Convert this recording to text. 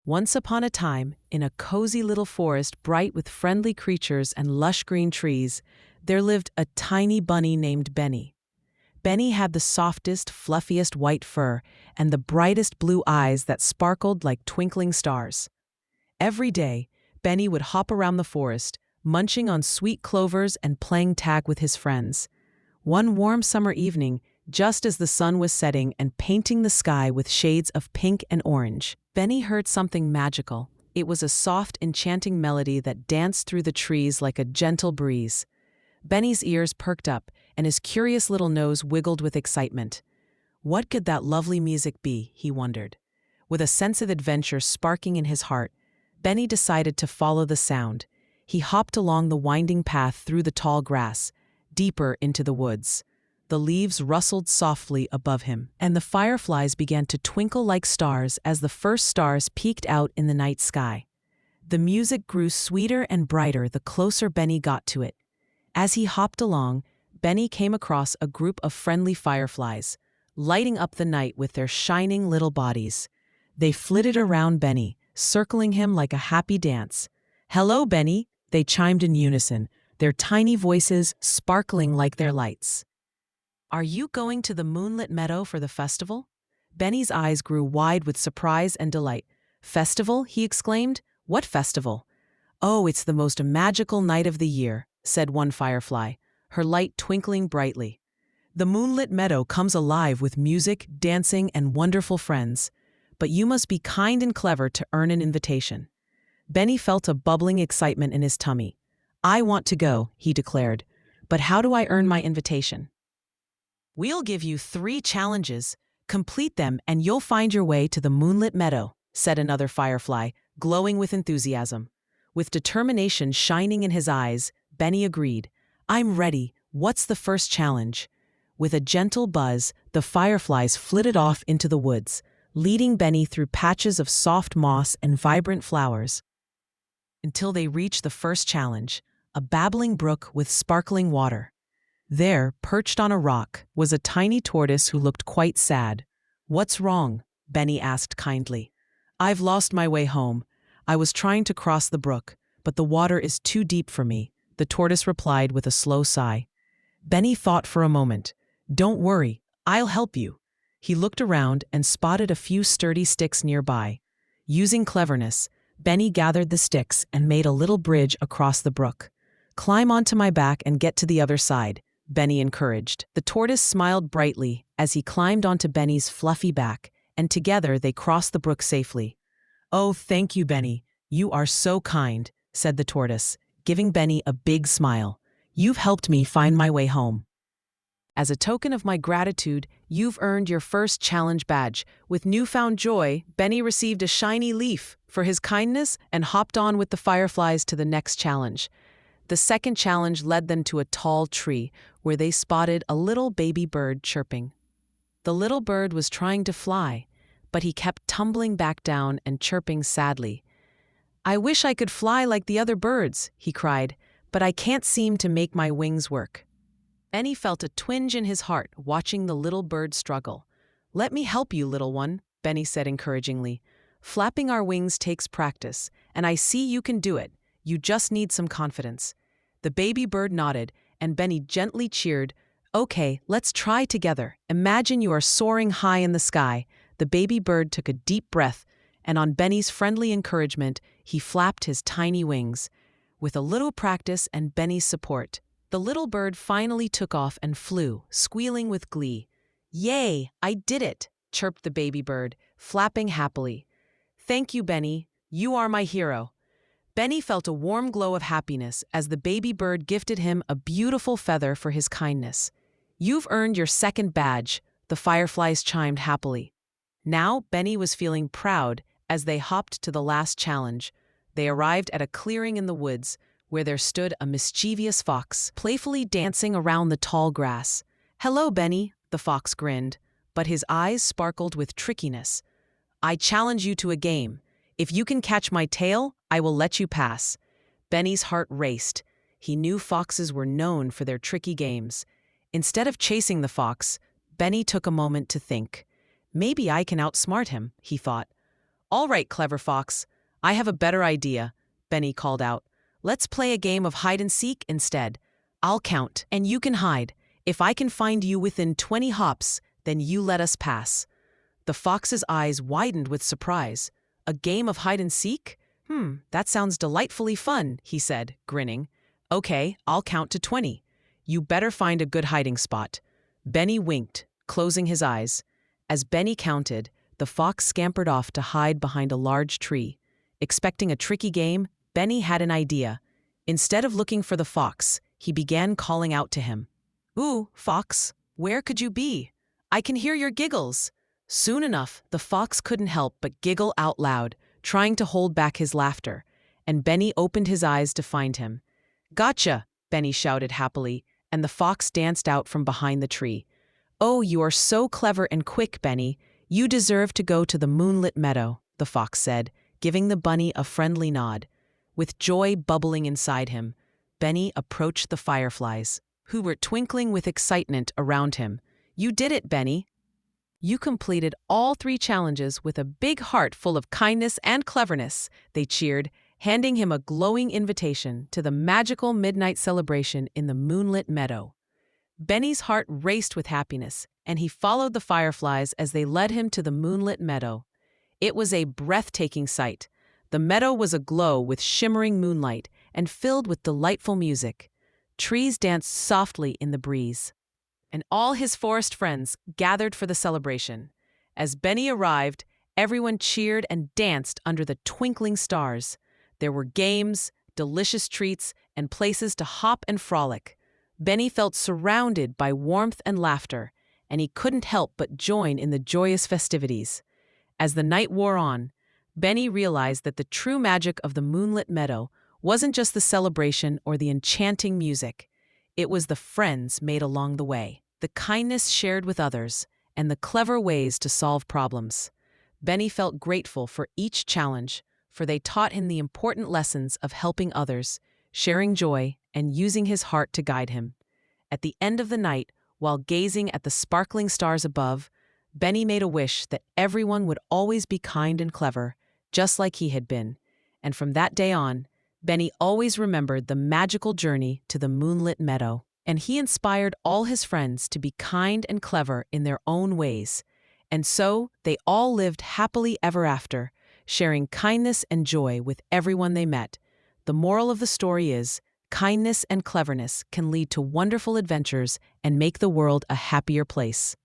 Once upon a time, in a cozy little forest bright with friendly creatures and lush green trees, there lived a tiny bunny named Benny. Benny had the softest, fluffiest white fur and the brightest blue eyes that sparkled like twinkling stars. Every day, Benny would hop around the forest, munching on sweet clovers and playing tag with his friends. One warm summer evening, just as the sun was setting and painting the sky with shades of pink and orange, Benny heard something magical. It was a soft, enchanting melody that danced through the trees like a gentle breeze. Benny's ears perked up, and his curious little nose wiggled with excitement. What could that lovely music be, he wondered. With a sense of adventure sparking in his heart, Benny decided to follow the sound. He hopped along the winding path through the tall grass, deeper into the woods. The leaves rustled softly above him, and the fireflies began to twinkle like stars as the first stars peeked out in the night sky. The music grew sweeter and brighter the closer Benny got to it. As he hopped along, Benny came across a group of friendly fireflies, lighting up the night with their shining little bodies. They flitted around Benny, circling him like a happy dance. "Hello, Benny," they chimed in unison, their tiny voices sparkling like their lights. "Are you going to the Moonlit Meadow for the festival?" Benny's eyes grew wide with surprise and delight. "Festival?" he exclaimed. "What festival?" "Oh, it's the most magical night of the year," said one firefly, her light twinkling brightly. "The Moonlit Meadow comes alive with music, dancing, and wonderful friends. But you must be kind and clever to earn an invitation." Benny felt a bubbling excitement in his tummy. "I want to go," he declared. "But how do I earn my invitation?" "We'll give you 3 challenges. Complete them and you'll find your way to the Moonlit Meadow," said another firefly, glowing with enthusiasm. With determination shining in his eyes, Benny agreed. "I'm ready. What's the first challenge?" With a gentle buzz, the fireflies flitted off into the woods, leading Benny through patches of soft moss and vibrant flowers, until they reached the first challenge, a babbling brook with sparkling water. There, perched on a rock, was a tiny tortoise who looked quite sad. "What's wrong?" Benny asked kindly. "I've lost my way home. I was trying to cross the brook, but the water is too deep for me," the tortoise replied with a slow sigh. Benny thought for a moment. "Don't worry, I'll help you." He looked around and spotted a few sturdy sticks nearby. Using cleverness, Benny gathered the sticks and made a little bridge across the brook. "Climb onto my back and get to the other side," Benny encouraged. The tortoise smiled brightly as he climbed onto Benny's fluffy back, and together they crossed the brook safely. "Oh, thank you, Benny. You are so kind," said the tortoise, giving Benny a big smile. "You've helped me find my way home." "As a token of my gratitude, you've earned your first challenge badge." With newfound joy, Benny received a shiny leaf for his kindness and hopped on with the fireflies to the next challenge. The second challenge led them to a tall tree, where they spotted a little baby bird chirping. The little bird was trying to fly, but he kept tumbling back down and chirping sadly. "I wish I could fly like the other birds," he cried, "but I can't seem to make my wings work." Benny felt a twinge in his heart watching the little bird struggle. "Let me help you, little one," Benny said encouragingly. "Flapping our wings takes practice, and I see you can do it. You just need some confidence." The baby bird nodded, and Benny gently cheered. "Okay, let's try together. Imagine you are soaring high in the sky." The baby bird took a deep breath, and on Benny's friendly encouragement, he flapped his tiny wings. With a little practice and Benny's support, the little bird finally took off and flew, squealing with glee. "Yay, I did it!" chirped the baby bird, flapping happily. "Thank you, Benny. You are my hero." Benny felt a warm glow of happiness as the baby bird gifted him a beautiful feather for his kindness. "You've earned your second badge," the fireflies chimed happily. Now Benny was feeling proud as they hopped to the last challenge. They arrived at a clearing in the woods where there stood a mischievous fox, playfully dancing around the tall grass. "Hello, Benny," the fox grinned, but his eyes sparkled with trickiness. "I challenge you to a game. If you can catch my tail, I will let you pass." Benny's heart raced. He knew foxes were known for their tricky games. Instead of chasing the fox, Benny took a moment to think. "Maybe I can outsmart him," he thought. "All right, clever fox, I have a better idea," Benny called out. "Let's play a game of hide and seek instead. I'll count, and you can hide. If I can find you within 20 hops, then you let us pass." The fox's eyes widened with surprise. "A game of hide and seek? That sounds delightfully fun," he said, grinning. "Okay, I'll count to 20. You better find a good hiding spot." Benny winked, closing his eyes. As Benny counted, the fox scampered off to hide behind a large tree. Expecting a tricky game, Benny had an idea. Instead of looking for the fox, he began calling out to him. "Ooh, fox, where could you be? I can hear your giggles." Soon enough, the fox couldn't help but giggle out loud, trying to hold back his laughter, and Benny opened his eyes to find him. "Gotcha!" Benny shouted happily, and the fox danced out from behind the tree. "Oh, you are so clever and quick, Benny. You deserve to go to the Moonlit Meadow," the fox said, giving the bunny a friendly nod. With joy bubbling inside him, Benny approached the fireflies, who were twinkling with excitement around him. "You did it, Benny. You completed all 3 challenges with a big heart full of kindness and cleverness," they cheered, handing him a glowing invitation to the magical midnight celebration in the Moonlit Meadow. Benny's heart raced with happiness, and he followed the fireflies as they led him to the Moonlit Meadow. It was a breathtaking sight. The meadow was aglow with shimmering moonlight and filled with delightful music. Trees danced softly in the breeze, and all his forest friends gathered for the celebration. As Benny arrived, everyone cheered and danced under the twinkling stars. There were games, delicious treats, and places to hop and frolic. Benny felt surrounded by warmth and laughter, and he couldn't help but join in the joyous festivities. As the night wore on, Benny realized that the true magic of the Moonlit Meadow wasn't just the celebration or the enchanting music. It was the friends made along the way, the kindness shared with others, and the clever ways to solve problems. Benny felt grateful for each challenge, for they taught him the important lessons of helping others, sharing joy, and using his heart to guide him. At the end of the night, while gazing at the sparkling stars above, Benny made a wish that everyone would always be kind and clever, just like he had been. And from that day on, Benny always remembered the magical journey to the Moonlit Meadow, and he inspired all his friends to be kind and clever in their own ways. And so they all lived happily ever after, sharing kindness and joy with everyone they met. The moral of the story is, kindness and cleverness can lead to wonderful adventures and make the world a happier place.